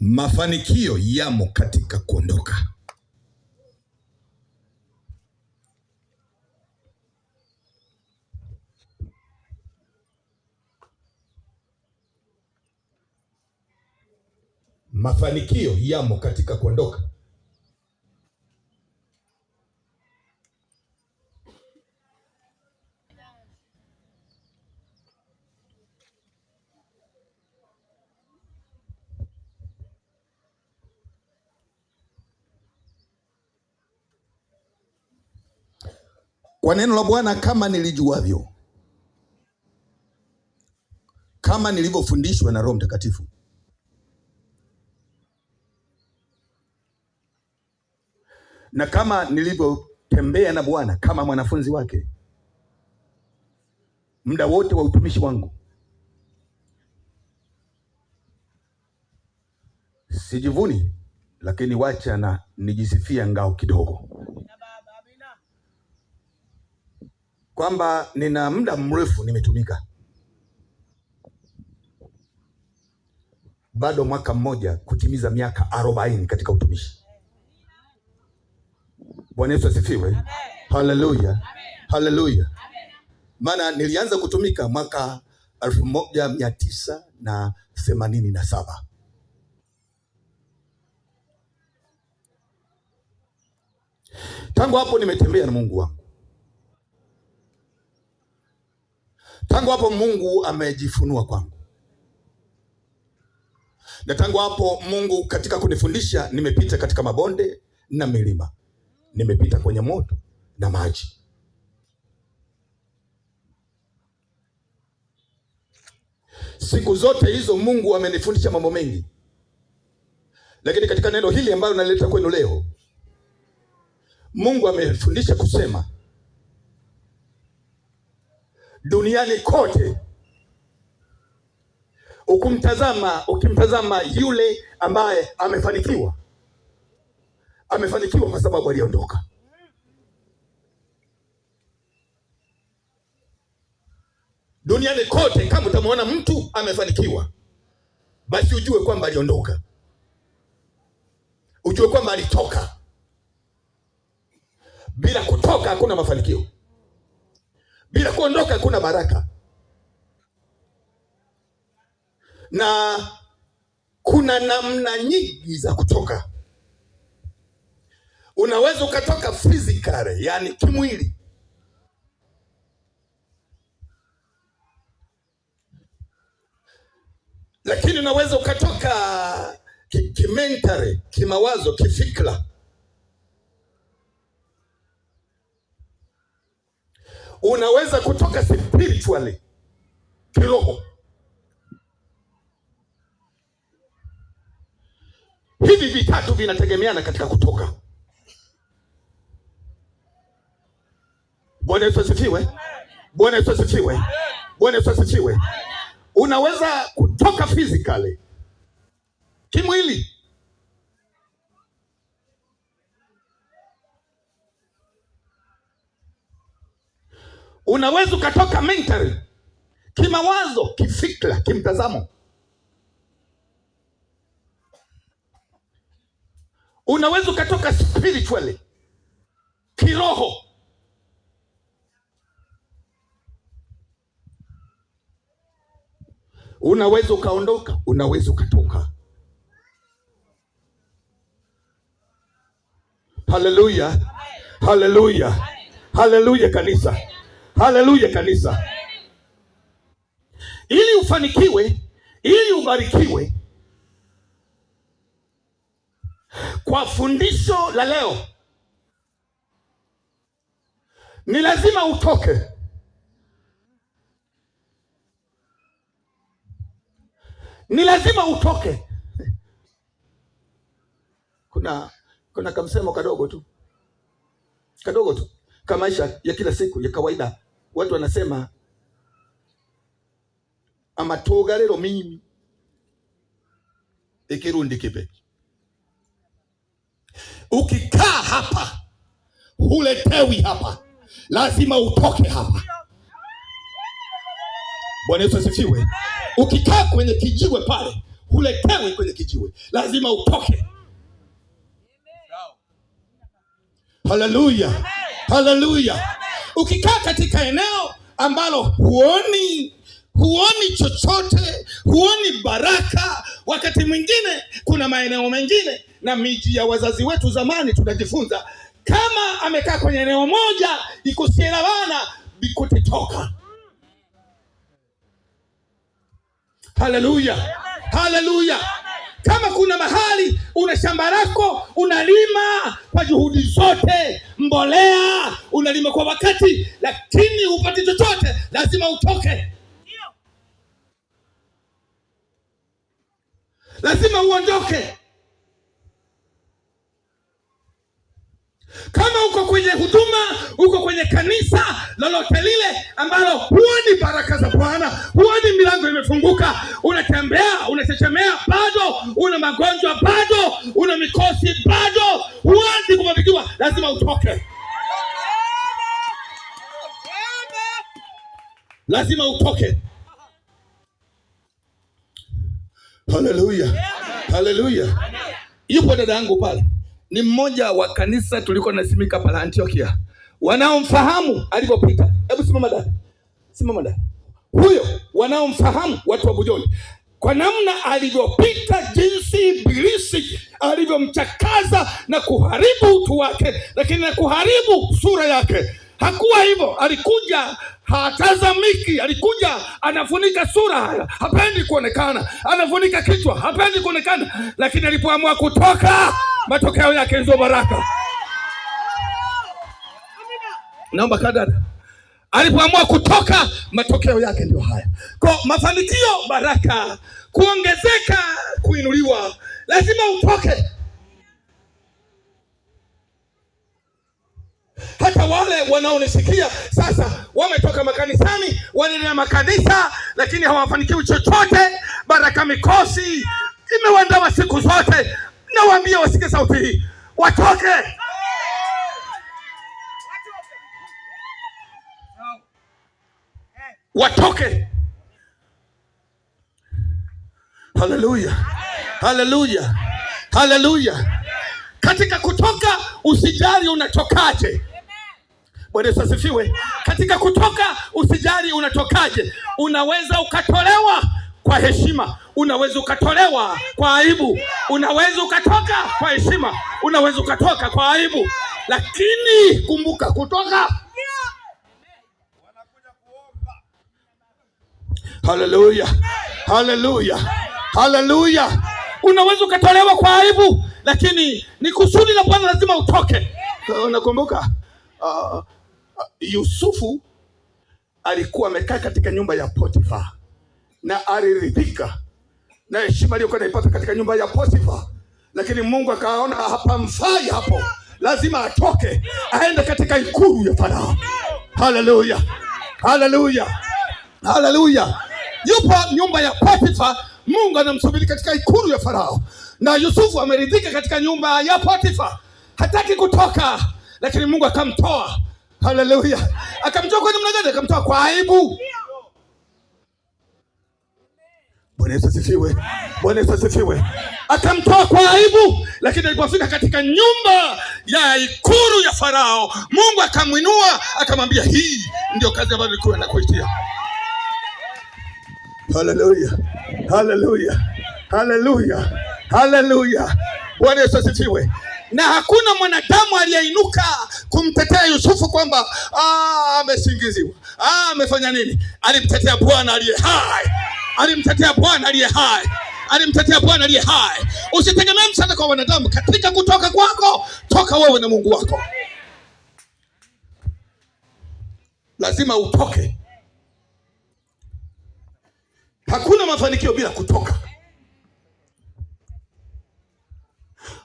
Mafanikio yamo katika kuondoka. Mafanikio yamo katika kuondoka. Kwa neno la Bwana kama nilijuavyo, kama nilivyofundishwa na Roho Mtakatifu, na kama nilivyotembea na Bwana kama mwanafunzi wake muda wote wa utumishi wangu, sijivuni, lakini wacha na nijisifia ngao kidogo, kwamba nina muda mrefu nimetumika. Bado mwaka mmoja kutimiza miaka 40 katika utumishi. Bwana Yesu asifiwe. Haleluya. Haleluya. Maana nilianza kutumika mwaka 1987. Tangu hapo nimetembea na Mungu wangu. Tangu hapo Mungu amejifunua kwangu. Na tangu hapo Mungu katika kunifundisha, nimepita katika mabonde na milima. Nimepita kwenye moto na maji. Siku zote hizo Mungu amenifundisha mambo mengi. Lakini katika neno hili ambalo naleta kwenu leo, Mungu amefundisha kusema duniani kote, ukimtazama yule ambaye amefanikiwa kwa sababu aliondoka. Duniani kote kama utamwona mtu amefanikiwa, basi ujue kwamba aliondoka. Ujue kwamba alitoka. Bila kutoka hakuna mafanikio. Bila kuondoka hakuna baraka. Na kuna namna nyingi za kutoka. Unaweza ukatoka physically, yani kimwili. Lakini unaweza ukatoka kimentary, kimawazo, kifikra. Unaweza kutoka spiritually, kiroho. Hivi vitatu vinategemeana katika kutoka. Bwana Yesu asifiwe. Bwana Yesu asifiwe. Bwana Yesu asifiwe. Unaweza kutoka physically, kimwili. Unaweza ukatoka mentally, kimawazo, kifikra, kimtazamo. Unaweza ukatoka spiritually, kiroho. Unaweza ukaondoka, unaweza ukatoka. Haleluya. Haleluya. Haleluya kanisa. Haleluya kanisa. Ili ufanikiwe, ili ubarikiwe, kwa fundisho la leo, ni lazima utoke. Ni lazima utoke. Kuna kamsemo kadogo tu kama maisha ya kila siku ya kawaida. Watu wanasema amatoga lero mimi ikirundi kipe. Ukikaa hapa huletewi hapa, lazima utoke hapa. Bwana Yesu asifiwe. Ukikaa kwenye kijiwe pale huletewi kwenye kijiwe, lazima utoke. Haleluya, haleluya. Ukikaa katika eneo ambalo huoni chochote, huoni baraka. Wakati mwingine kuna maeneo mengine na miji ya wazazi wetu zamani tunajifunza, kama amekaa kwenye eneo moja ikusielawana bikuti toka. Haleluya, haleluya. Kama kuna mahali una shamba lako unalima kwa juhudi zote, mbolea unalima kwa wakati, lakini upati chochote, lazima utoke. Lazima uondoke. Kama uko kwenye huduma, uko kwenye kanisa lolote lile ambalo huoni baraka za Bwana, huoni milango imefunguka, unatembea, unachechemea bado, una magonjwa bado, una mikosi bado, huanzi kubarikiwa, lazima utoke. Lazima utoke. Haleluya, haleluya. Yupo dada yangu pale, ni mmoja wa kanisa tuliko nasimika pale Antiokia, wanaomfahamu alipopita. Hebu simama dada, simama dada. Huyo wanaomfahamu watu wa Bujoni, kwa namna alivyopita, jinsi Ibilisi alivyomchakaza na kuharibu utu wake, lakini na kuharibu sura yake. Hakuwa hivyo, alikuja hatazamiki, alikuja anafunika sura, hapendi kuonekana, anafunika kichwa, hapendi kuonekana, lakini alipoamua kutoka, matokeo yake ndio baraka. Naomba kadada, alipoamua kutoka, matokeo yake ndio haya. Kwa mafanikio, baraka, kuongezeka, kuinuliwa, lazima utoke. Hata wale wanaonisikia sasa wametoka makanisani, wanaendelea makanisa, lakini hawafanikiwi chochote. Baraka mikosi imewaandama siku zote. Nawaambia wasikie sauti hii, watoke. Watoke. Haleluya, haleluya, haleluya. Katika kutoka, usijali unatokaje. Bwana Yesu asifiwe. Katika kutoka, usijali unatokaje. Unaweza ukatolewa kwa heshima, unaweza ukatolewa kwa aibu, unaweza ukatoka kwa heshima, unaweza ukatoka kwa aibu, lakini kumbuka kutoka. Haleluya, haleluya, haleluya. Unaweza ukatolewa kwa aibu, lakini ni kusudi la Bwana, lazima utoke. Unakumbuka Yusufu alikuwa amekaa katika nyumba ya Potifa na aliridhika na heshima aliyokuwa anaipata katika nyumba ya Potifa, lakini Mungu akaona hapamfai hapo, lazima atoke aende katika ikulu ya Farao. Haleluya, haleluya, haleluya. Yupo nyumba ya Potifa, Mungu anamsubiri katika ikulu ya Farao, na Yusufu ameridhika katika nyumba ya Potifa, hataki kutoka, lakini Mungu akamtoa. Haleluya. Akamtoa kwa namna gani? Akamtoa kwa aibu. Bwana Yesu asifiwe. Bwana Yesu asifiwe. Akamtoa kwa aibu, lakini alipofika katika nyumba ya ikulu ya Farao, Mungu akamwinua, akamwambia hii ndio kazi ambayo nilikuwa nakuitia. Haleluya, haleluya, haleluya, haleluya. Bwana Yesu asifiwe. Na hakuna mwanadamu aliyeinuka kumtetea Yusufu kwamba amesingiziwa, amefanya nini. Alimtetea Bwana aliye hai, alimtetea Bwana aliye hai, alimtetea Bwana aliye hai. Usitegemee msaada kwa wanadamu. Katika kutoka kwako, toka wewe na Mungu wako. Lazima utoke. Hakuna mafanikio bila kutoka.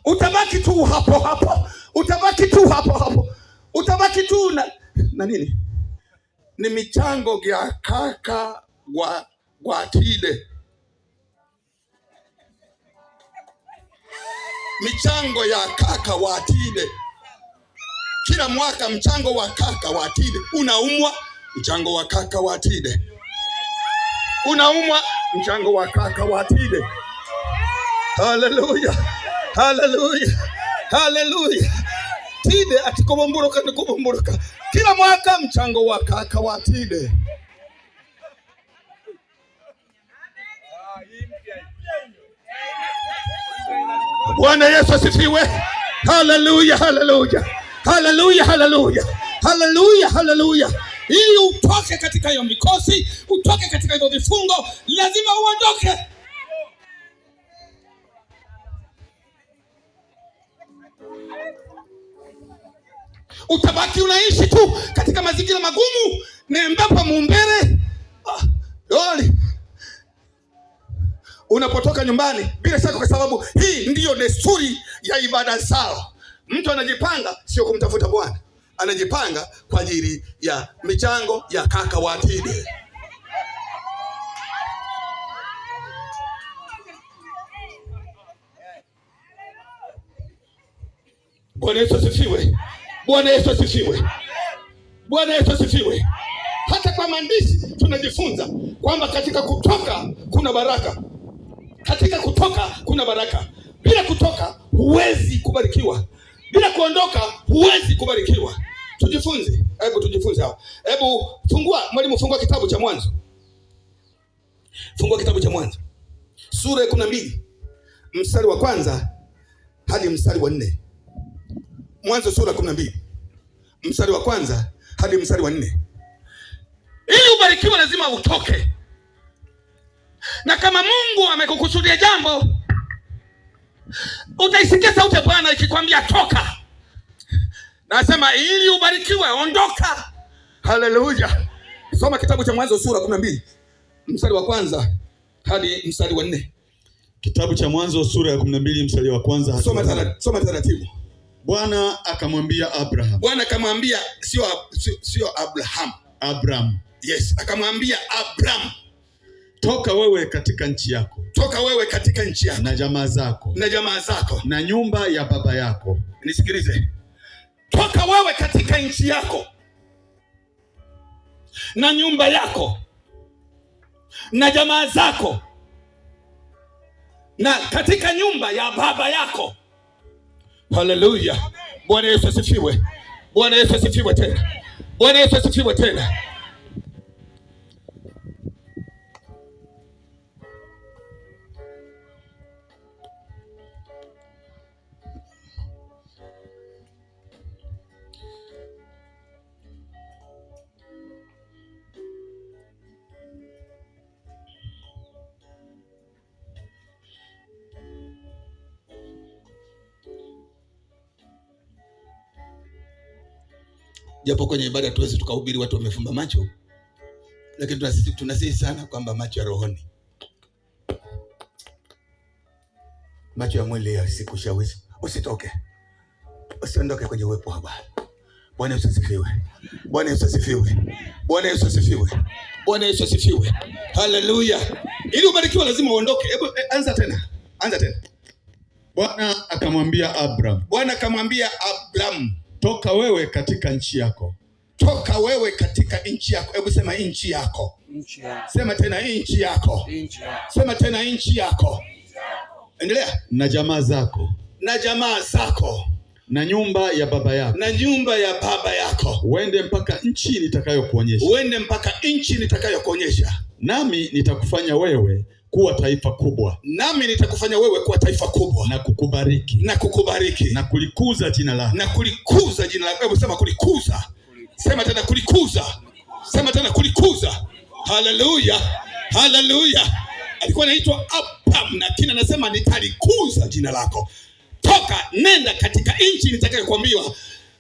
Utabaki tu hapo hapo, utabaki tu hapo hapo, utabaki tu na nini? Ni michango ya kaka wa tide, michango ya kaka wa tide. Kila mwaka mchango wa kaka wa tide unaumwa, mchango wa kaka wa tide unaumwa, mchango wa kaka wa tide. Haleluya. Haleluya. Haleluya. Tide atikobomburuka nikobomburuka. Kila mwaka mchango wa kaka wa Tide. Bwana Yesu asifiwe. Haleluya, haleluya. Haleluya, haleluya. Haleluya, haleluya. Ili utoke katika hiyo mikosi, utoke katika hiyo vifungo, lazima uondoke. Utabaki unaishi tu katika mazingira magumu, nembepa mumbere. Unapotoka nyumbani bila shaka, kwa sababu hii ndiyo desturi ya ibada zao. Mtu anajipanga sio kumtafuta Bwana, anajipanga kwa ajili ya michango ya kaka wa Tide. Bwana Yesu asifiwe. Bwana Yesu asifiwe. Bwana Yesu asifiwe. Hata kwa maandishi tunajifunza kwamba katika kutoka kuna baraka. Katika kutoka kuna baraka. Bila kutoka huwezi kubarikiwa. Bila kuondoka huwezi kubarikiwa. Tujifunze. Hebu tujifunze hapa. Hebu fungua kitabu cha Mwanzo. Fungua kitabu cha Mwanzo. Sura ya 12. Mstari wa 1 hadi mstari wa 4. Mwanzo sura 12. Mstari wa 1 hadi mstari wa 4. Ili ubarikiwe lazima utoke. Na kama Mungu amekukusudia jambo, utaisikia sauti ya Bwana ikikwambia toka. Nasema ili ubarikiwe ondoka. Haleluya. Soma kitabu cha Mwanzo sura 12. Mstari wa 1 hadi mstari wa 4. Kitabu cha Mwanzo sura ya 12 mstari wa 1 hadi. Soma taratibu. Bwana akamwambia Abraham. Bwana akamwambia sio Abraham. Abraham. Yes, akamwambia Abraham. Toka wewe katika nchi yako. Toka wewe katika nchi yako. Na jamaa zako. Na jamaa zako. Na nyumba ya baba yako. Nisikilize. Toka wewe katika nchi yako. Na nyumba yako. Na jamaa zako. Na katika nyumba ya baba yako. Haleluya. Bwana Yesu asifiwe. Bwana Yesu asifiwe tena. Bwana Yesu asifiwe tena. Japo kwenye ibada tuwezi tukahubiri watu wamefumba macho, lakini tunasihi sana kwamba macho ya rohoni, macho ya mwili yasikushawishi. Usitoke, usiondoke kwenye uwepo wa Bwana. Bwana Yesu asifiwe. Bwana Yesu asifiwe. Bwana Yesu asifiwe. Bwana Yesu asifiwe. Haleluya. Ili ubarikiwe lazima uondoke. Hebu anza tena. Bwana akamwambia Abraham. Bwana akamwambia Abraham. Toka wewe katika nchi yako. Toka wewe katika nchi yako. Hebu sema nchi yako. Nchi yako. Sema tena nchi yako. Nchi yako. Sema tena nchi yako. Endelea. Na jamaa zako. Na jamaa zako. Na nyumba ya baba yako. Na nyumba ya baba yako. Uende mpaka nchi nitakayokuonyesha. Uende mpaka nchi nitakayokuonyesha. Nami nitakufanya wewe kuwa taifa kubwa. Nami nitakufanya wewe kuwa taifa kubwa. Na kukubariki. Na kukubariki. Na kulikuza jina lako. Na kulikuza jina lako. Hebu sema kulikuza. Sema tena kulikuza. Sema tena kulikuza. Haleluya. Haleluya. Alikuwa anaitwa Abraham, na kina anasema nitalikuza jina lako. Toka nenda katika nchi nitakayokuambia,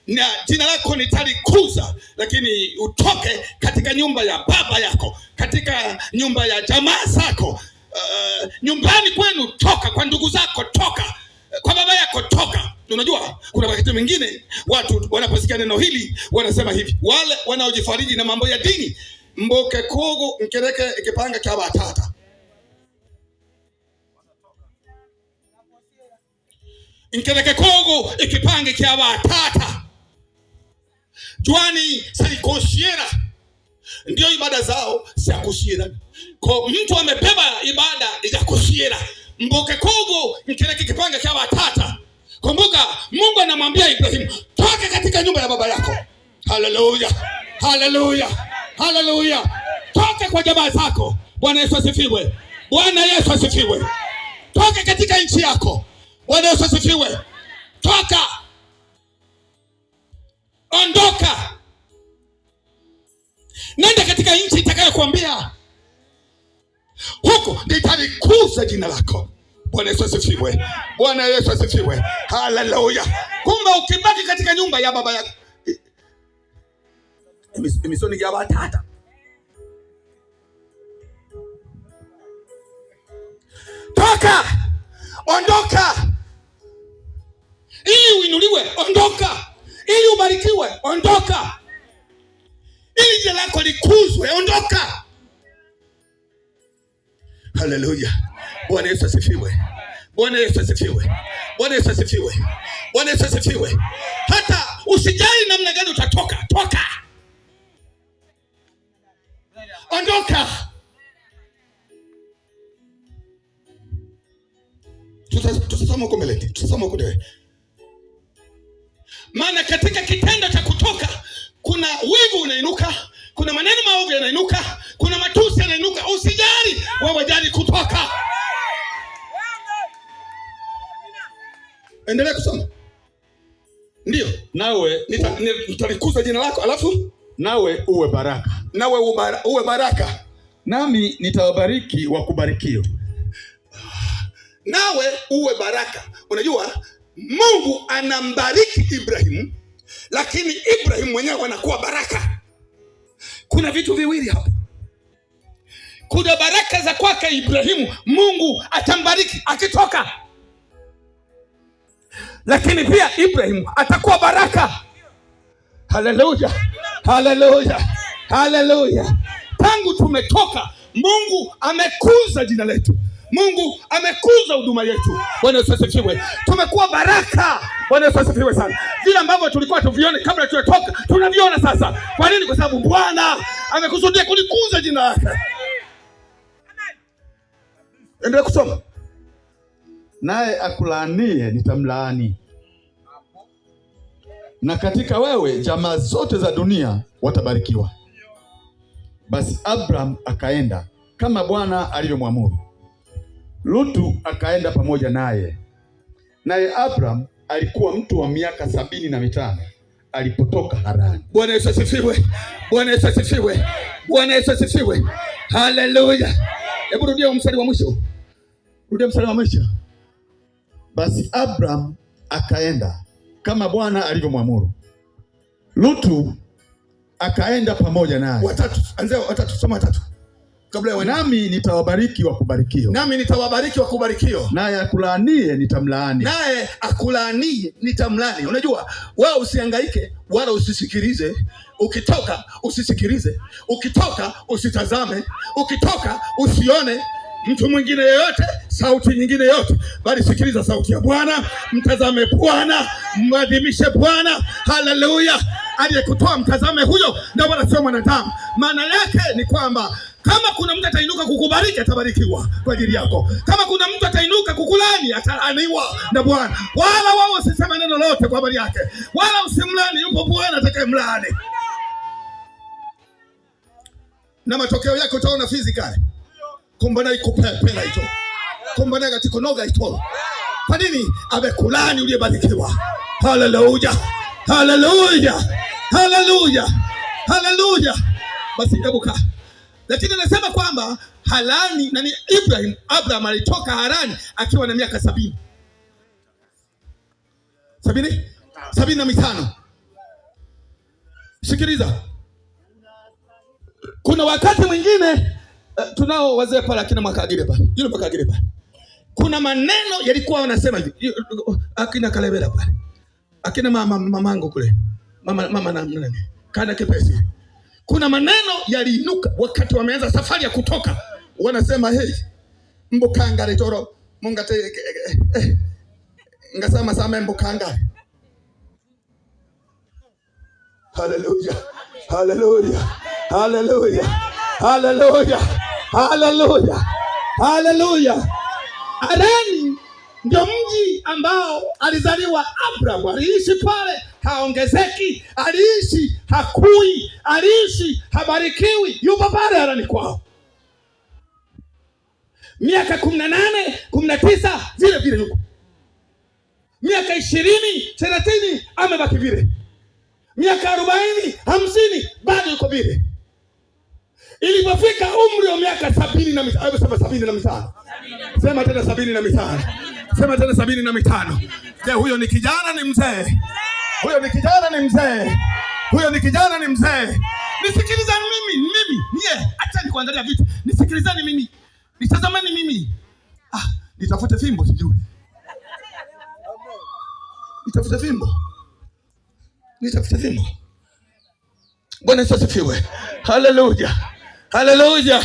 na jina lako nitalikuza, lakini utoke katika nyumba ya baba yako, katika nyumba ya jamaa zako, nyumbani kwenu toka, kwa ndugu zako toka, kwa baba yako toka. Unajua kuna wakati mwingine watu wanaposikia neno hili wanasema hivi, wale wanaojifariji na mambo ya dini, mboke kugu mkereke ikipanga kia batata. Inkereke kogo ikipange kia batata. Juani salikoshiera. Ndio ibada zao siya kushiera. Kwa mtu amebeba ibada ya kushiera. mboke kugu mkireki kipanga kia watata. Kumbuka Mungu anamwambia Ibrahimu, toka katika nyumba ya baba yako. Haleluya, haleluya, haleluya. Toka kwa jamaa zako. Bwana Yesu asifiwe. Bwana Yesu asifiwe. Toka katika nchi yako. Bwana Yesu asifiwe. Toka. Ondoka. Nenda katika nchi itakayokuambia huko nitalikuza jina lako. Bwana Yesu asifiwe. Bwana Yesu asifiwe. Haleluya. Kumbe ukibaki katika nyumba ya baba yako, emisoni ya watata, toka, ondoka. Ili uinuliwe, ondoka. Ili ubarikiwe, ondoka. Ili jina lako likuzwe, ondoka. Haleluya. Bwana Yesu asifiwe. Bwana Yesu asifiwe. Bwana Yesu asifiwe. Bwana Yesu asifiwe. Hata usijali namna gani utatoka, toka. Ondoka. Tutasoma huko mbele. Tutasoma huko mbele. Maana katika kitendo cha kutoka kuna wivu unainuka, kuna maneno maovu yanainuka, kuna matusi yanainuka. Usijali, wewe jali kutoka. Endelea kusoma. Ndio. Nawe nitalikuza jina lako, alafu nawe uwe baraka. Nawe uwe baraka. Nami nitawabariki wakubarikio. Nawe uwe baraka. Unajua Mungu anambariki Ibrahimu, lakini Ibrahimu mwenyewe anakuwa baraka. Kuna vitu viwili hapo. Kuna baraka za kwake Ibrahimu, Mungu atambariki akitoka. Lakini pia Ibrahimu atakuwa baraka. Haleluya. Haleluya. Haleluya. Tangu tumetoka, Mungu amekuza jina letu. Mungu amekuza huduma yetu. Bwana Yesu asifiwe. Tumekuwa baraka. Bwana Yesu asifiwe sana. Vile ambavyo tulikuwa tuvione kabla tutoka, tunaviona sasa. Kwa nini? Kwa sababu Bwana amekusudia kulikuza jina lake. Endelea kusoma. Naye akulaanie nitamlaani, na katika wewe jamaa zote za dunia watabarikiwa. Basi Abraham akaenda kama Bwana alivyomwamuru. Lutu akaenda pamoja naye. Naye Abraham alikuwa mtu wa miaka 75 alipotoka Harani. Bwana Yesu asifiwe. Bwana Yesu asifiwe. Bwana Yesu asifiwe. Haleluya. Hebu rudia mstari wa mwisho. Rudia mstari wa mwisho. Basi Abraham akaenda kama Bwana alivyomwamuru. Lutu akaenda pamoja naye. Watatu, anzia watatu, soma watatu. Kabla ya nami nitawabariki wakubarikio. Nami nitawabariki wakubarikio. Naye akulaanie nitamlaani. Naye akulaanie nitamlaani. Unajua, wewe usihangaike wala usisikilize. Ukitoka usisikilize. Ukitoka usitazame. Ukitoka usione mtu mwingine yeyote, sauti nyingine yote, bali sikiliza sauti ya Bwana, mtazame Bwana, mwadhimishe Bwana. Haleluya. Aliyekutoa mtazame huyo, ndio Bwana, sio mwanadamu. Maana yake ni kwamba kama kuna mtu atainuka kukubariki, atabarikiwa kwa ajili yako. Kama kuna mtu atainuka kukulani, atalaaniwa na Bwana. Wala wao usiseme neno lolote kwa habari yake, wala usimlani. Yupo Bwana atakayemlani, na matokeo yake utaona physically. Kumbana ikupepela ito. Kumbana gatikonoga ito. Kwa nini? Amekulani uliyebarikiwa. Haleluya. Haleluya. Haleluya. Haleluya. Basi hebu kaa. Lakini anasema kwamba Harani nani, Abraham alitoka Harani akiwa na miaka 70. 75. Sikiliza. Kuna wakati mwingine tunao wazee pale akina Makagire pale. Yule Makagire pale. Kuna maneno yalikuwa wanasema hivi. Akina Kalebera pale. Akina mamangu kule. Mama na nani? Kana kepesi. Kuna maneno yaliinuka wakati wameanza safari ya kutoka. Wanasema hey, mbukangare toro mungate ngasama sama mbukangare. Haleluya. Haleluya. Haleluya. Haleluya. Haleluya. Haleluya. Harani ndio mji ambao alizaliwa Abraham. Aliishi pale, haongezeki. Aliishi hakui, aliishi habarikiwi. Yupo pale Harani kwao, miaka 18, 19 vile vile yuko, miaka 20, 30 amebaki vile, miaka 40, 50 bado yuko vile. Ilipofika umri wa miaka 75, sema tena 75, sema tena 75. Je, huyo ni kijana ni mzee? Huyo ni kijana ni mzee? Huyo ni kijana ni mzee? Nisikilizani mimi, acha nikuangalia vitu. Nisikilizani mimi, nitazamani mimi. Nitafute fimbo sijui. Nitafute fimbo. Bwana Yesu asifiwe. Haleluya. Haleluya.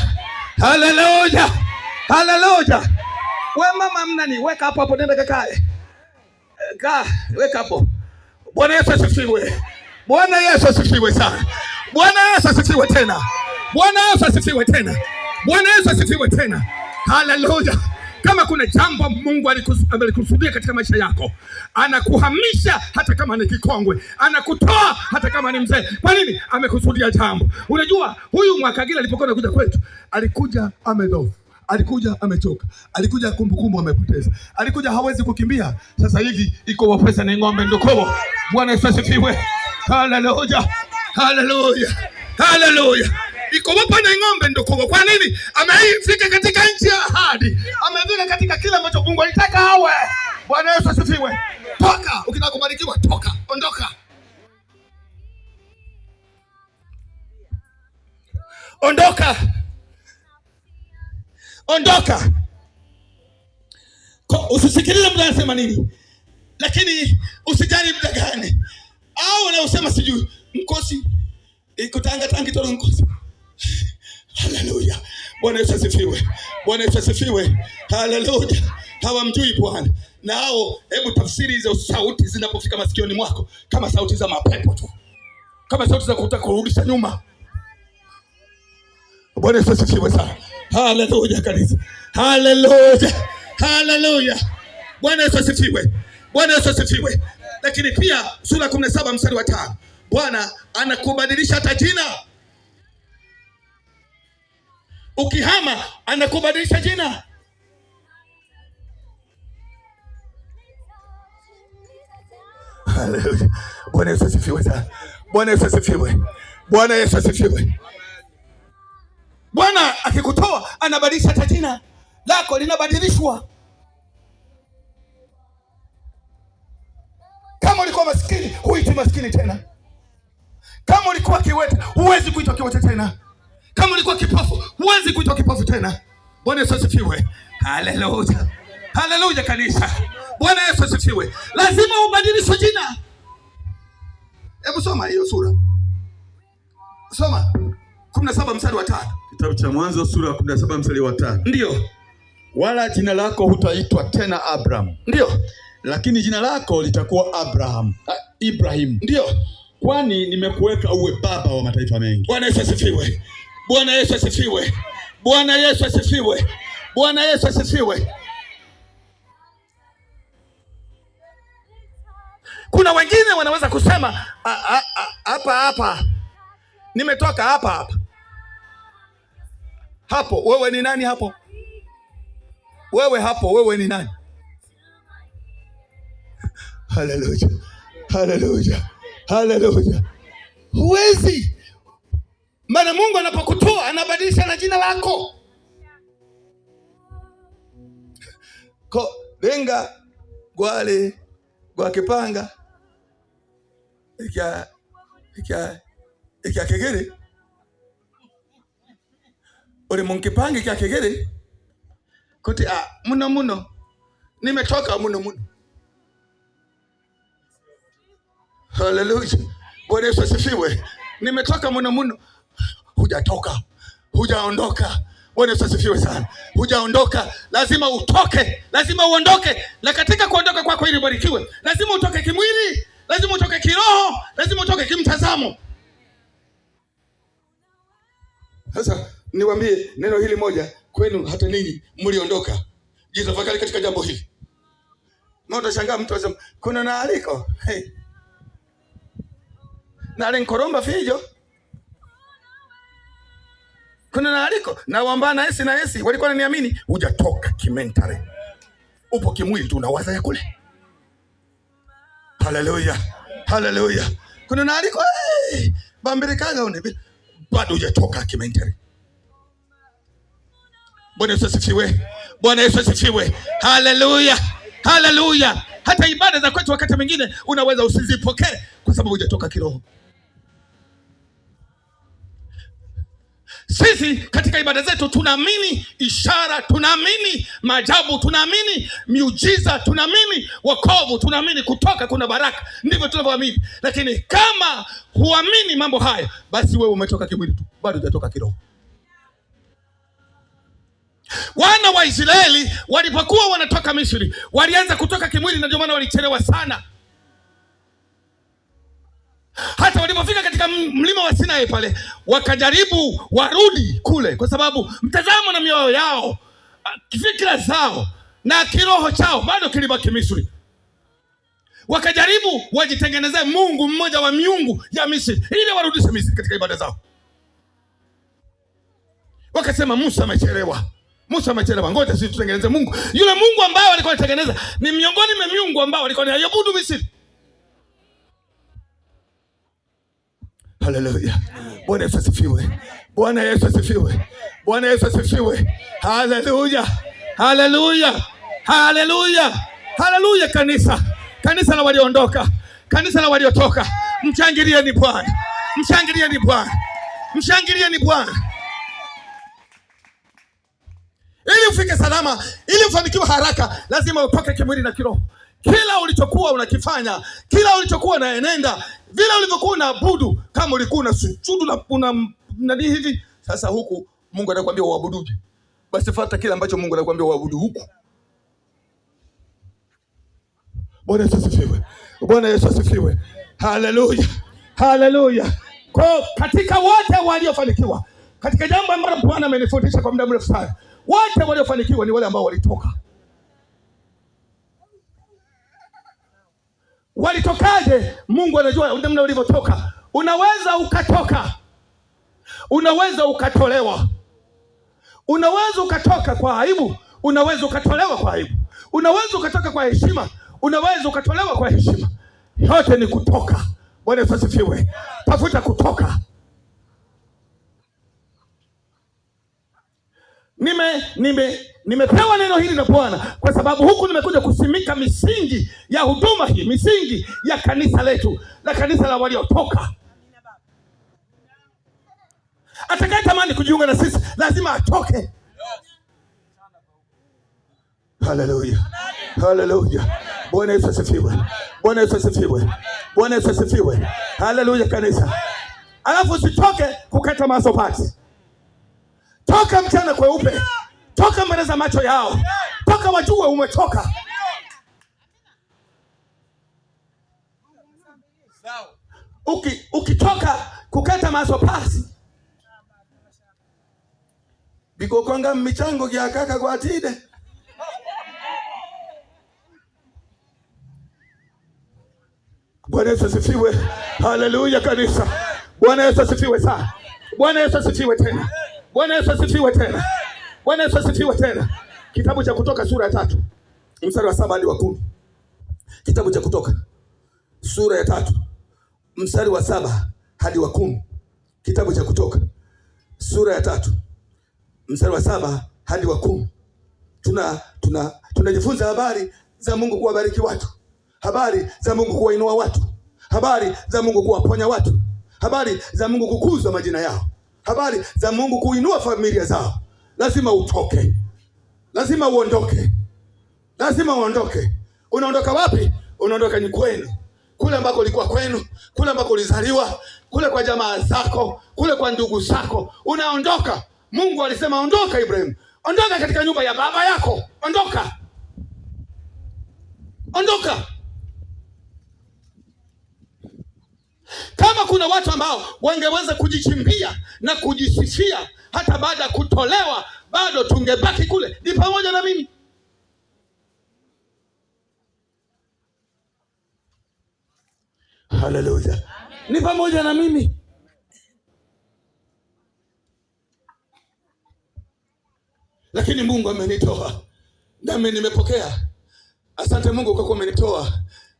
Haleluya. Haleluya. We mama mnani, weka hapo nenda kakae. Weka hapo. Bwana Yesu asifiwe. Bwana Yesu asifiwe sana. Bwana Yesu asifiwe tena. Bwana Yesu asifiwe tena. Bwana Yesu asifiwe tena. Haleluya. Kama kuna jambo Mungu alikusudia katika maisha yako, anakuhamisha hata kama ni kikongwe, anakutoa hata kama ni mzee. Kwa nini? Amekusudia jambo. Unajua huyu Mwakagila alipokuwa anakuja kwetu, alikuja amedhofu, alikuja amechoka, alikuja kumbukumbu amepoteza, alikuja hawezi kukimbia. Sasa hivi iko wapesa na ng'ombe ndokobo. Bwana Yesu asifiwe. Haleluya. Haleluya. Haleluya. Iko hapa na ng'ombe ndokobo. Kwa nini? Amefika katika nchi ya ahadi. Amefika katika kila ambacho Mungu alitaka awe. Bwana Yesu asifiwe. Toka, ukitaka kubarikiwa toka, ondoka. Ondoka. Ondoka. Usisikilize mtu anasema nini. Lakini usijali muda gani. Au na usema sijui mkosi ikutanga tangi toro mkosi. Haleluya. Bwana Yesu asifiwe. Bwana Yesu asifiwe. Haleluya. Hawamjui Bwana. Nao hebu tafsiri hizo sauti zinapofika masikioni mwako kama sauti za mapepo tu. Kama sauti za kutaka kurudisha nyuma. Bwana Yesu asifiwe sana. Haleluya kanisa. Haleluya. Haleluya. Bwana Yesu asifiwe. Bwana Yesu asifiwe. Lakini pia sura 17 mstari wa 5. Bwana anakubadilisha hata jina. Ukihama anakubadilisha jina. Haleluya. Bwana Yesu asifiwe sana. Bwana Yesu asifiwe. Bwana Yesu asifiwe. Bwana akikutoa anabadilisha hata jina lako linabadilishwa. Kama ulikuwa maskini, huitwi maskini tena. Kama ulikuwa kiwete, huwezi kuitwa kiwete tena. Kama ulikuwa kipofu, huwezi kuitwa kipofu tena. Bwana Yesu asifiwe. Haleluya. Haleluya kanisa. Bwana Yesu asifiwe. Lazima ubadilishwe jina. Hebu soma hiyo sura. Soma 17 mstari wa 5. Kitabu cha Mwanzo sura ya 17 mstari wa 5. Ndio. Wala jina lako hutaitwa tena Abraham. Ndio. Lakini jina lako litakuwa Ibrahim. Ndio. Kwani nimekuweka uwe baba wa mataifa mengi. Bwana Yesu asifiwe. Bwana Yesu asifiwe. Bwana Yesu asifiwe. Bwana Yesu asifiwe. Kuna wengine wanaweza kusema hapa nimetoka hapa. Hapo wewe ni nani hapo? Wewe hapo wewe ni nani? Haleluya. Haleluya. Haleluya. Huwezi. Maana Mungu anapokutoa anabadilisha na jina lako. Ko lenga gwale gwa kipanga ikia kegere ore munkipanga ikia kegere kote muno nimetoka muno. Haleluya. Bwana Yesu asifiwe. Nimetoka muno. Hujatoka. Hujaondoka. Bwana Yesu asifiwe sana. Hujaondoka. Lazima utoke. Lazima uondoke. Na katika kuondoka kwako ili ubarikiwe, lazima utoke kimwili, lazima utoke kiroho, lazima utoke kimtazamo. Sasa niwaambie neno hili moja kwenu hata ninyi mliondoka. Jitafakari katika jambo hili. Na utashangaa mtu asema kuna na aliko. Hey. Na alinkoromba fijo. Kuna na aliko. Na wambana esi na esi. Walikuwa wananiamini. Hujatoka kimentari. Upo kimwili tu unawaza ya kule. Haleluya. Haleluya. Kuna na aliko. Hey. Bambirikaga une. Bado hujatoka kimentari. Bwana Yesu asifiwe. Bwana Yesu asifiwe. Haleluya. Haleluya. Hata ibada za kwetu wakati mwingine unaweza usizipokee kwa sababu hujatoka kiroho. Sisi katika ibada zetu tunaamini ishara, tunaamini maajabu, tunaamini miujiza, tunaamini wokovu, tunaamini kutoka kuna baraka. Ndivyo tunavyoamini. Lakini kama huamini mambo haya, basi wewe umetoka kimwili tu, bado hujatoka kiroho. Wana wa Israeli walipokuwa wanatoka Misri, walianza kutoka kimwili na ndio maana walichelewa sana. Hata walipofika katika mlima wa Sinai pale, wakajaribu warudi kule kwa sababu mtazamo na mioyo yao, fikra zao na kiroho chao bado kilibaki Misri. Wakajaribu wajitengenezee Mungu mmoja wa miungu ya Misri ili warudishe Misri katika ibada zao. Wakasema Musa amechelewa. Musa amechelewa, ngoja sisi tutengeneze Mungu. Yule Mungu ambao walikuwa wanatengeneza ni miongoni mwa miungu ambao walikuwa wanaabudu Misri. Haleluya. Bwana Yesu asifiwe. Bwana Yesu asifiwe. Bwana Yesu asifiwe. Haleluya. Haleluya. Haleluya. Haleluya. Kanisa la walioondoka, kanisa la waliotoka, mshangilieni Bwana. Mshangilieni Bwana. Mshangilieni Bwana. Ili ufike salama, ili ufanikiwe haraka, lazima utoke kimwili na kiroho. Kila ulichokuwa unakifanya, kila ulichokuwa unaenenda, vile ulivyokuwa unaabudu, kama ulikuwa unasujudu na nani hivi, sasa huku Mungu anakuambia uabuduje. Basi fuata kile ambacho Mungu anakuambia uabudu huku. Bwana Yesu asifiwe. Bwana Yesu asifiwe. Haleluya. Haleluya. Kwa katika wote waliofanikiwa, katika jambo ambalo Bwana amenifundisha kwa muda mrefu sana, wote waliofanikiwa ni wale ambao walitoka. Walitokaje? Mungu anajua namna ulivyotoka. Unaweza ukatoka, unaweza ukatolewa, unaweza ukatoka kwa aibu, unaweza ukatolewa kwa aibu, unaweza ukatoka kwa heshima, unaweza ukatolewa kwa heshima. Yote ni kutoka. Bwana Yesu asifiwe. Tafuta kutoka. Nimepewa neno hili na Bwana kwa sababu huku nimekuja kusimika misingi ya huduma hii, misingi ya kanisa letu, la kanisa la waliotoka. Atakayetamani kujiunga na sisi lazima atoke. Haleluya. Haleluya. Bwana Yesu asifiwe. Bwana Yesu asifiwe. Bwana Yesu asifiwe. Haleluya kanisa. Alafu usitoke kukata masopati. Toka mchana kweupe. Toka mbele za macho yao. Toka wajue umetoka. Ukitoka kukata masopasi. Biko konga michango ya kaka kwa tide. Bwana Yesu asifiwe. Haleluya kanisa. Bwana Yesu asifiwe sana. Bwana Yesu asifiwe tena. Bwana Yesu asifiwe tena. Bwana Yesu asifiwe tena. Kitabu cha Kutoka sura ya 3 mstari wa 7 hadi wa 10. Kitabu cha Kutoka sura ya 3 mstari wa 7 hadi wa 10. Kitabu cha Kutoka sura ya 3 mstari wa 7 hadi wa 10. Tunajifunza habari za Mungu kuwabariki watu. Habari za Mungu kuwainua watu. Habari za Mungu kuwaponya watu. Habari za Mungu kukuza majina yao. Habari za Mungu kuinua familia zao. Lazima utoke. Lazima uondoke. Lazima uondoke. Unaondoka wapi? Unaondoka ni kwenu. Kule ambako ulikuwa kwenu, kule ambako ulizaliwa, kule kwa jamaa zako, kule kwa ndugu zako. Unaondoka. Mungu alisema ondoka Ibrahim. Ondoka katika nyumba ya baba yako. Ondoka. Ondoka. Kama kuna watu ambao wangeweza kujichimbia na kujisifia hata baada ya kutolewa, bado tungebaki kule, ni pamoja na mimi. Haleluya. Ni pamoja na mimi. Lakini Mungu amenitoa nami nimepokea. Asante Mungu kwa kuwa umenitoa.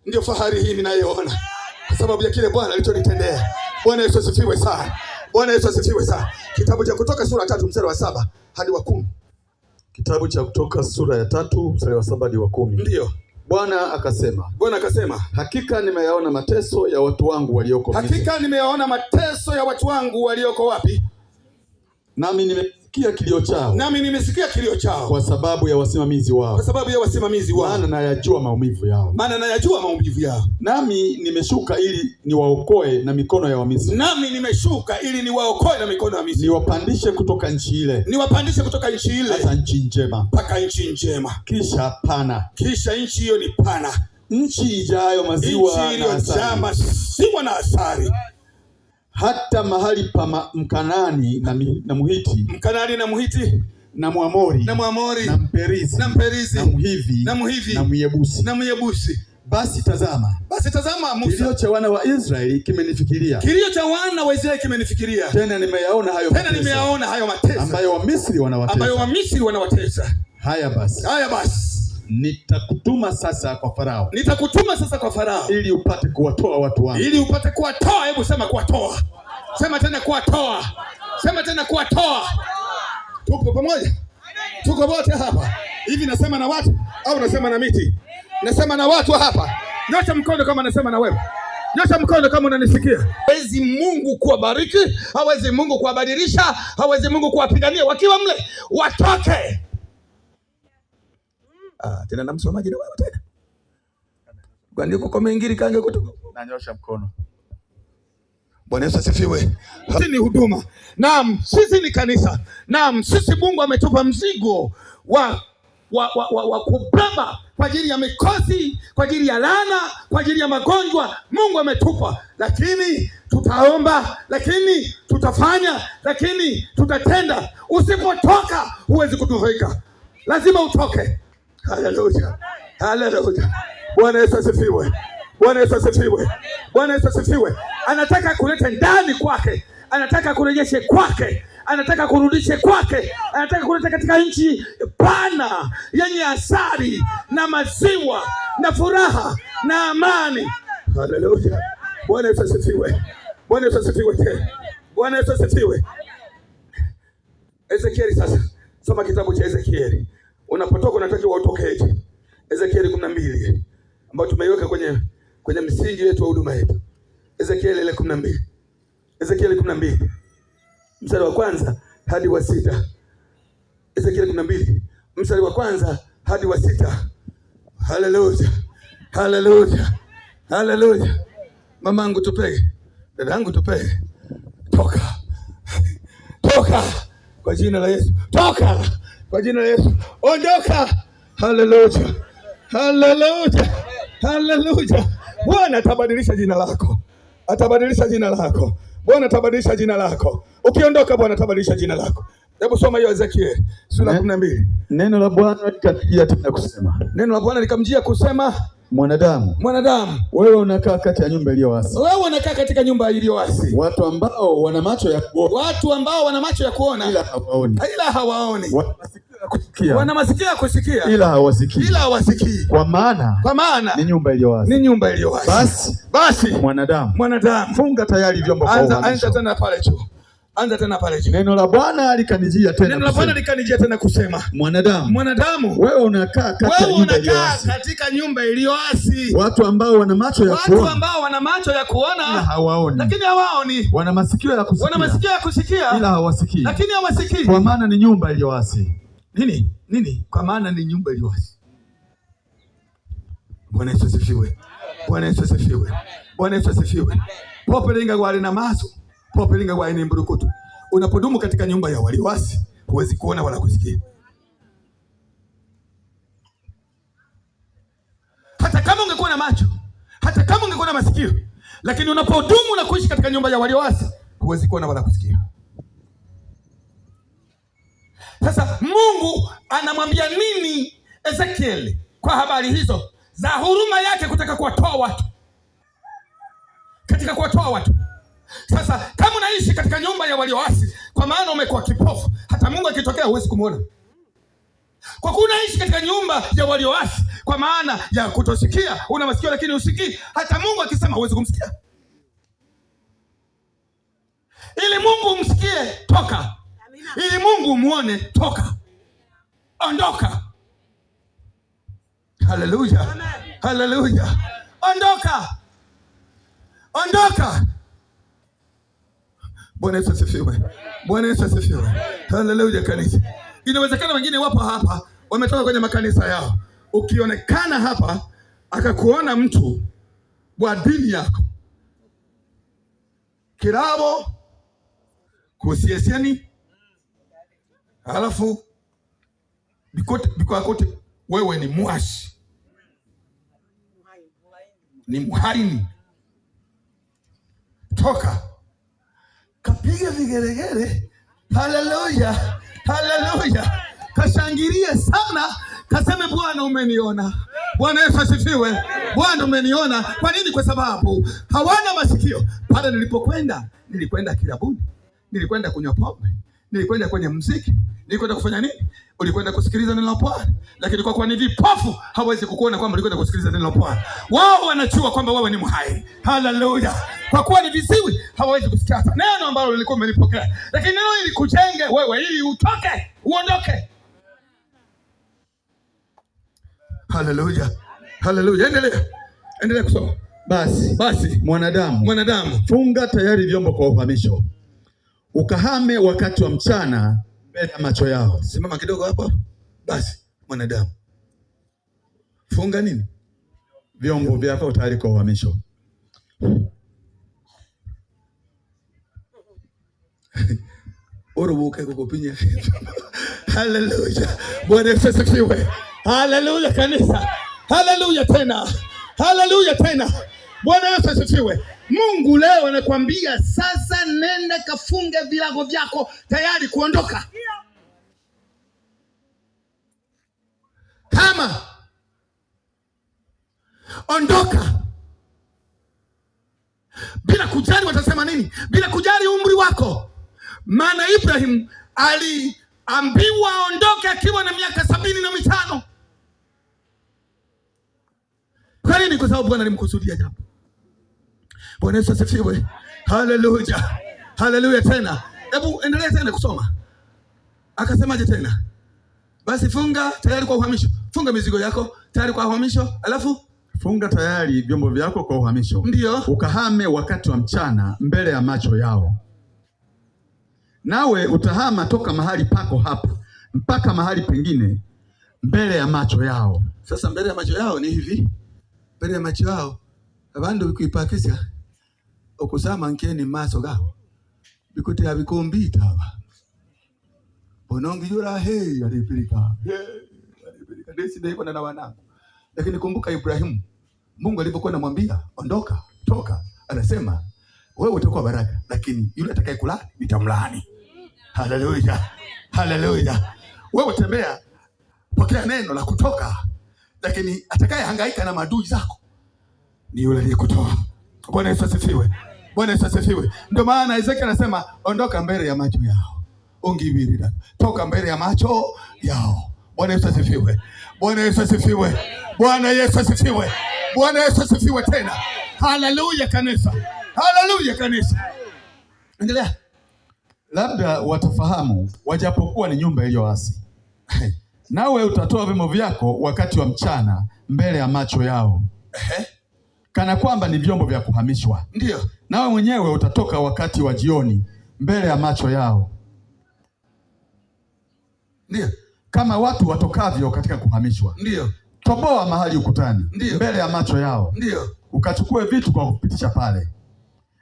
Ndio fahari hii ninayoona kwa sababu ya kile Bwana alichonitendea. Bwana Yesu asifiwe sana. Bwana Yesu asifiwe sana. Kitabu cha Kutoka sura ya 3 mstari wa 7 hadi wa 10. Kitabu cha Kutoka sura ya 3 mstari wa 7 hadi wa 10. Ndio. Bwana akasema, hakika nimeyaona mateso ya watu wangu walioko Misri. Hakika nimeyaona mateso ya watu wangu walioko wapi? Nami nimesikia kilio chao. Kwa sababu ya wasimamizi wao. Maana nayajua maumivu yao. Nami nimeshuka ili niwaokoe na mikono ya Wamisri. Niwapandishe kutoka nchi ile. Hata nchi njema. Mpaka nchi njema. Kisha pana. Kisha nchi hiyo ni pana. Nchi ijayo maziwa na asali. Hata mahali pa Mkanani na Muhiti. Na Mwamori. Na Mperizi. Na Mhivi. Na Myebusi. Basi tazama Musa, kilio cha wana wa Israeli kimenifikiria. Tena nimeyaona hayo mateso ambayo Wamisri wanawatesa. Haya basi. Nitakutuma sasa kwa Farao. Ili upate kuwatoa watu wangu. Hebu sema kuwatoa. Sema tena kuwatoa. Tupo pamoja? Tuko wote hapa. Hivi nasema na watu au nasema na miti? Nasema na watu hapa. Nyosha mkono kama nasema na wewe. Nyosha mkono kama unanisikia. Hawezi Mungu kuwabariki, hawezi Mungu kuwabadilisha, hawezi Mungu kuwapigania wakiwa mle. Watoke. Tena na msomaji na wewe tena. Kwa nini uko mengine kange kutoka? Nanyosha mkono. Bwana Yesu asifiwe. Sisi ni huduma. Naam, sisi ni kanisa. Naam, sisi Mungu ametupa mzigo wa kubeba kwa ajili ya mikosi, kwa ajili ya laana, kwa ajili ya magonjwa. Mungu ametupa, lakini tutaomba, lakini tutafanya, lakini tutatenda. Usipotoka huwezi kunufaika. Lazima utoke. Haleluya. Bwana Yesu asifiwe. Anataka kuleta ndani kwake. Anataka kurejeshe kwake. Anataka kurudishe kwake. Anataka kuleta katika nchi pana yenye asali na maziwa na furaha na amani. Haleluya. Bwana Yesu asifiwe. Ezekieli sasa. Soma kitabu cha Ezekieli. Unapotoka unatakiwa utokeje? Ezekieli 12 ambayo tumeiweka kwenye msingi wetu wa huduma yetu. Ezekieli ile 12. Ezekieli 12. Mstari wa 1 hadi wa 6. Ezekieli 12. Mstari wa 1 hadi wa 6. Haleluya. Mamangu tupege. Dadangu tupege. Toka. Kwa jina la Yesu. Toka. Kwa jina la Yesu. Ondoka. Haleluya. Bwana atabadilisha jina lako. Bwana atabadilisha jina lako. Ukiondoka Bwana atabadilisha jina lako. Hebu soma hiyo Ezekieli sura 12. Neno la Bwana likamjia kusema, Mwanadamu, wewe unakaa kati ya nyumba iliyoasi. Katika nyumba iliyoasi. Watu ambao wana macho ya kuona. Ila hawaoni. Wana masikio ya kusikia. Ila hawasikii. Kwa maana ni nyumba iliyoasi. Basi mwanadamu, funga tayari vyombo kwa uhamisho. Anza tena pale juu. Neno la Bwana likanijia tena kusema, Mwanadamu, wewe unakaa katika nyumba iliyoasi. Watu ambao wana macho ya kuona. Ila hawaoni. Lakini hawaoni. Wana masikio ya kusikia. Ila hawasikii. Lakini hawasikii. Kwa maana ni nyumba iliyoasi. Nini? Kwa maana ni nyumba iliyoasi. Bwana Yesu asifiwe. Popelinga gwali na maso. Popelinga gwali ni mburukutu. Unapodumu katika nyumba ya walioasi, huwezi kuona wala kusikia. Hata kama ungekuwa na macho, hata kama ungekuwa na masikio, lakini unapodumu na kuishi katika nyumba ya walioasi, huwezi kuona wala kusikia. Sasa Mungu anamwambia nini Ezekieli kwa habari hizo za huruma yake kutaka kuwatoa watu? katika kuwatoa watu. Sasa kama unaishi katika nyumba ya walioasi, kwa maana umekuwa kipofu, hata Mungu akitokea huwezi kumuona. Kwa kuwa unaishi katika nyumba ya walioasi, kwa maana ya kutosikia, una masikio lakini usikii, hata Mungu akisema huwezi kumsikia. Ili Mungu umsikie, toka. Ili Mungu umuone, toka. Ondoka. Haleluya. Haleluya. Ondoka. Ondoka. Bwana Yesu asifiwe. Bwana Yesu asifiwe. Haleluya kanisa. Inawezekana wengine wapo hapa wametoka kwenye makanisa yao. Ukionekana hapa akakuona mtu wa dini yako, kirabo kusiesiani, halafu bikote wewe ni muashi, ni muhaini, toka. Kapiga vigelegele. Haleluya. Haleluya. Kashangilie sana. Kaseme Bwana umeniona. Bwana Yesu asifiwe. Bwana umeniona. Kwa nini? Kwa sababu hawana masikio. Pale nilikwenda kilabuni, nilikwenda kunywa pombe, nilikwenda kwenye muziki, nilikwenda kufanya nini? Ulikwenda kusikiliza neno la Bwana. Lakini kwa kuwa ni vipofu, hawezi kukuona kwamba ulikwenda kusikiliza neno la Bwana. Wao wanachua kwamba wewe ni mhai. Haleluya. Kwa kuwa ni viziwi, hawezi kusikia neno ambalo lilikuwa umelipokea. Lakini neno hili kujenge wewe ili utoke, uondoke. Haleluya. Haleluya. Endelea kusoma. Basi mwanadamu, funga tayari vyombo kwa uhamisho, ukahame wakati wa mchana mbele ya macho yao. Simama kidogo hapo. Basi mwanadamu, funga nini? Vyombo vyako tayari kwa uhamisho. Urubuke kukupinya. Haleluya. Bwana Yesu asifiwe. Haleluya kanisa. Haleluya tena. Haleluya tena. Bwana Yesu asifiwe. Mungu leo anakuambia sasa nenda kafunge vilago vyako tayari kuondoka. Kama ondoka. Bila kujali watasema nini, bila kujali umri wako. Maana Ibrahim aliambiwa aondoke akiwa na miaka 75. Kwa nini? Kwa sababu Bwana alimkusudia jambo. Bwana Yesu asifiwe. Haleluya. Haleluya tena. Hebu endelea tena kusoma. Akasemaje tena? Basi funga tayari kwa uhamisho. Funga mizigo yako tayari kwa uhamisho. Alafu funga tayari vyombo vyako kwa uhamisho. Ndio. Ukahame wakati wa mchana mbele ya macho yao. Nawe utahama toka mahali pako hapa mpaka mahali pengine mbele ya macho yao. Sasa mbele ya macho yao ni hivi. Mbele ya macho yao abandu bikuipakisha okusama nkeni maso gao bikote abikombita aba bonongi yura alipilika desi ndio na wanangu. Lakini kumbuka Ibrahimu, Mungu alipokuwa anamwambia ondoka, toka, anasema wewe utakuwa baraka, lakini yule atakayekulaani nitamlaani. Haleluya. Haleluya. Wewe tembea, pokea neno la kutoka, lakini atakayehangaika na maadui zako ni yule aliyekutoa. Bwana Yesu asifiwe. Bwana Yesu asifiwe. Ndio maana Ezekiel anasema ondoka mbele ya macho yao. Ongibirira. Toka mbele ya macho yao. Bwana Yesu asifiwe. Bwana Yesu asifiwe. Bwana Yesu asifiwe. Bwana Yesu asifiwe tena. Haleluya kanisa. Haleluya kanisa. Endelea. Labda watafahamu wajapokuwa ni nyumba iliyoasi. Nawe utatoa vyombo vyako wakati wa mchana mbele ya macho yao. Kana kwamba ni vyombo vya kuhamishwa. Ndio. Nawe mwenyewe utatoka wakati wa jioni mbele ya macho yao. Ndio. Kama watu watokavyo katika kuhamishwa. Ndio. Toboa mahali ukutani. Ndio. Mbele ya macho yao. Ndio. Ukachukue vitu kwa kupitisha pale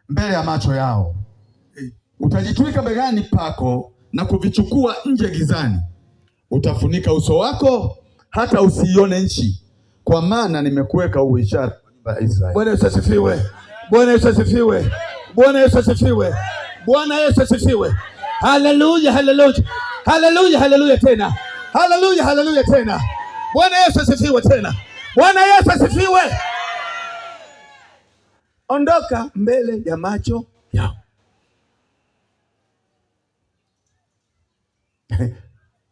mbele ya macho yao. Utajitwika begani pako na kuvichukua nje gizani. Utafunika uso wako hata usiione nchi, kwa maana nimekuweka uwe ishara kwa Israeli. Bwana Yesu asifiwe. Bwana Yesu asifiwe. Bwana Yesu asifiwe. Bwana Yesu asifiwe. Haleluya, haleluya. Haleluya, haleluya tena. Haleluya, haleluya tena. Bwana Yesu asifiwe tena. Bwana Yesu asifiwe. ondoka mbele ya macho yao.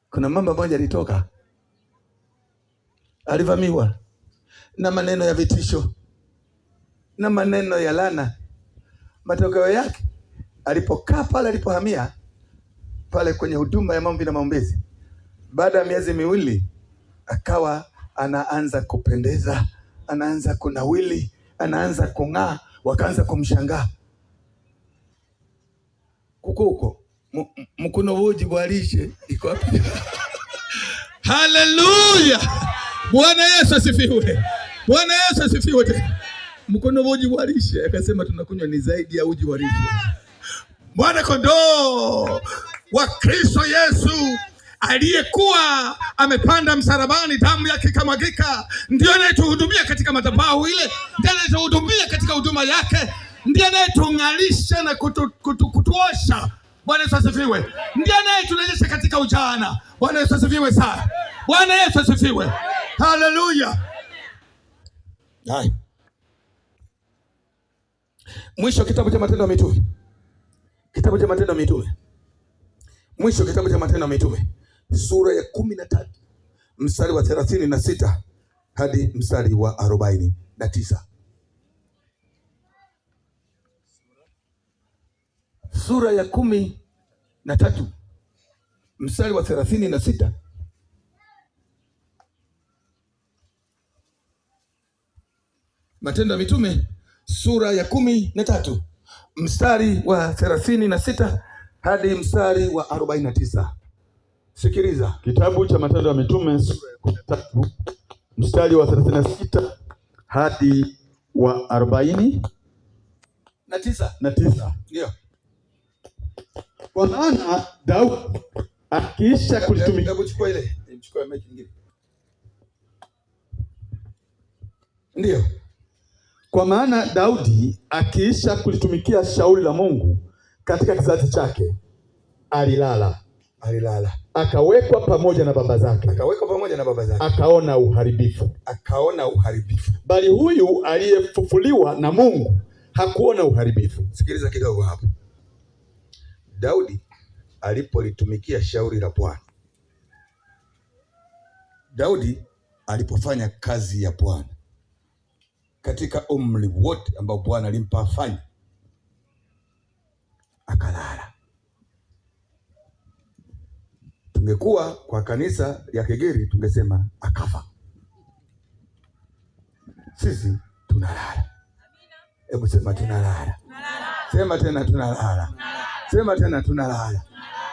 Kuna mama mmoja alitoka, alivamiwa na maneno ya vitisho na maneno ya laana. Matokeo yake alipokaa pale, alipohamia pale kwenye huduma ya maombi na maombezi, baada ya miezi miwili akawa anaanza kupendeza, anaanza kunawili, anaanza kung'aa, wakaanza kumshangaa. Kuko mkono woji bwalishe iko wapi? Haleluya! Bwana Yesu asifiwe. Bwana Yesu asifiwe. Mkono woji bwalishe, akasema tunakunywa ni zaidi ya uji wa lishe. Mwana kondoo wa Kristo Yesu aliyekuwa amepanda msalabani, damu yake ikamwagika, ndio anayetuhudumia katika madhabahu ile, ndio anayetuhudumia katika huduma yake, ndio anayetung'alisha na kutuosha. Bwana Yesu asifiwe. Ndio anayeturejesha katika ujana. Bwana Yesu asifiwe sana. Bwana Yesu asifiwe. Haleluya. Hai. Mwisho kitabu cha Matendo ya Mitume. Kitabu cha Matendo ya Mitume. Mwisho kitabu cha Matendo ya Mitume. Sura ya 13. Mstari wa 36 hadi mstari wa 49. Sura ya 13 mstari wa 36 Matendo ya Mitume sura ya 13 mstari wa 36 hadi mstari wa 49. Sikiliza. Kitabu cha Matendo ya Mitume sura ya 13 mstari wa 36 hadi wa 49. Ndio. Kwa maana Daudi akiisha kulitumikia. Chukua ile. Chukua maji nyingine. Ndio. Kwa maana Daudi akiisha kulitumikia shauri la Mungu katika kizazi chake, alilala. Akawekwa pamoja na baba zake. Akaona uharibifu. Bali huyu aliyefufuliwa na Mungu hakuona uharibifu. Sikiliza kidogo hapo. Daudi alipolitumikia shauri la Bwana, Daudi alipofanya kazi ya Bwana katika umri wote ambao Bwana alimpa afanye, akalala. Tungekuwa kwa kanisa ya Kigeri tungesema akafa. Sisi tunalala. Hebu sema tunalala. Sema tena tunalala. Sema tena tunalala.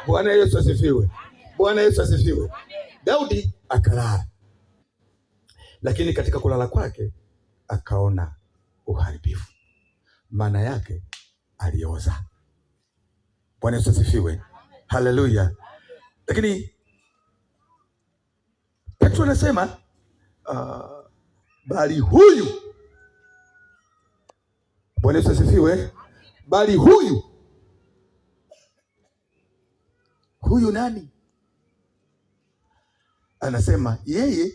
Bwana Yesu asifiwe. Bwana Yesu asifiwe. Daudi akalala, lakini katika kulala kwake akaona uharibifu. Maana yake alioza. Bwana Yesu asifiwe. Haleluya. Lakini Petro anasema bali huyu, Bwana Yesu asifiwe, bali huyu nani? Anasema yeye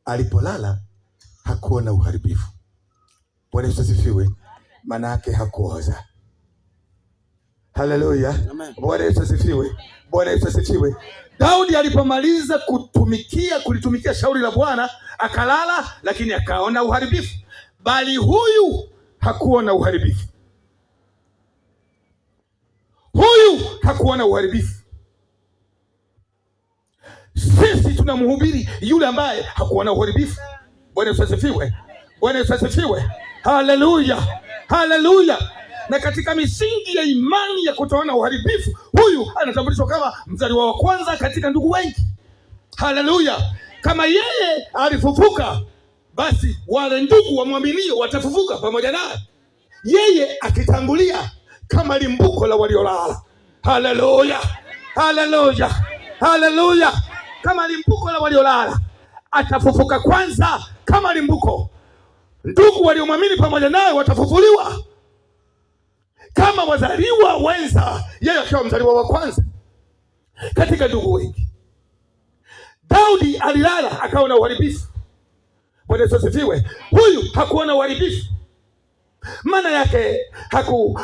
alipolala hakuona uharibifu. Bwana Yesu asifiwe. Maana yake hakuoza. Haleluya. Bwana Yesu asifiwe. Bwana Yesu asifiwe. Daudi alipomaliza kulitumikia shauri la Bwana akalala, lakini akaona uharibifu. Bali huyu hakuona uharibifu. Sisi tunamhubiri yule ambaye hakuona uharibifu. Bwana Yesu asifiwe. Bwana Yesu asifiwe. Haleluya. Haleluya. Na katika misingi ya imani ya kutoona uharibifu, huyu anatambulishwa kama mzaliwa wa kwanza katika ndugu wengi. Haleluya. Kama yeye alifufuka, basi wale ndugu wamwaminio watafufuka pamoja naye, yeye akitangulia kama limbuko la waliolala. Haleluya. Haleluya. Haleluya. Kama limbuko la waliolala, atafufuka kwanza kama limbuko. Ndugu waliomwamini pamoja naye watafufuliwa kama wazaliwa wenza, yeye akiwa mzaliwa wa kwanza katika ndugu wengi. Daudi alilala akaona uharibifu. Bwana Yesu asifiwe. Huyu hakuona uharibifu. Maana yake haku